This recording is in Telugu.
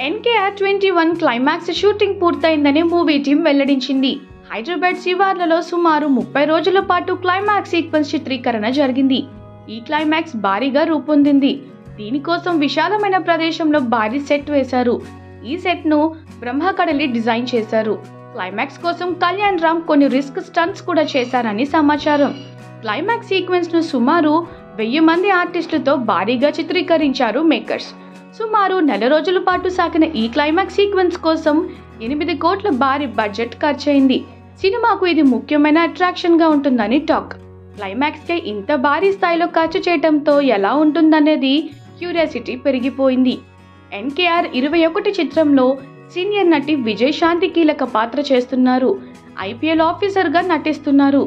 ఎన్కేఆర్ 21 క్లైమాక్స్ షూటింగ్ పూర్తయిందని మూవీ టీం వెల్లడించింది. హైదరాబాద్ శివార్లలో సుమారు 30 రోజుల పాటు క్లైమాక్స్ సీక్వెన్స్ చిత్రీకరణ జరిగింది. ఈ క్లైమాక్స్ భారీగా రూపొందింది. దీనికోసం విశాలమైన ప్రదేశంలో భారీ సెట్ వేశారు. ఈ సెట్ ను బ్రహ్మకడలి డిజైన్ చేశారు. క్లైమాక్స్ కోసం కళ్యాణ్ రామ్ కొన్ని రిస్క్ స్టంట్స్ కూడా చేశారని సమాచారం. క్లైమాక్స్ సీక్వెన్స్ ను సుమారు 1000 మంది ఆర్టిస్టులతో భారీగా చిత్రీకరించారు మేకర్స్. సుమారు నెల రోజుల పాటు సాగిన ఈ క్లైమాక్స్ సీక్వెన్స్ కోసం 8 కోట్ల భారీ బడ్జెట్ ఖర్చయింది. సినిమాకు ఇది ముఖ్యమైన అట్రాక్షన్ గా ఉంటుందని టాక్. క్లైమాక్స్ కే ఇంత భారీ స్థాయిలో ఖర్చు చేయడంతో ఎలా ఉంటుందనేది క్యూరియాసిటీ పెరిగిపోయింది. ఎన్కేఆర్ 21 చిత్రంలో సీనియర్ నటి విజయశాంతి కీలక పాత్ర చేస్తున్నారు. ఐపీఎల్ ఆఫీసర్ గా నటిస్తున్నారు.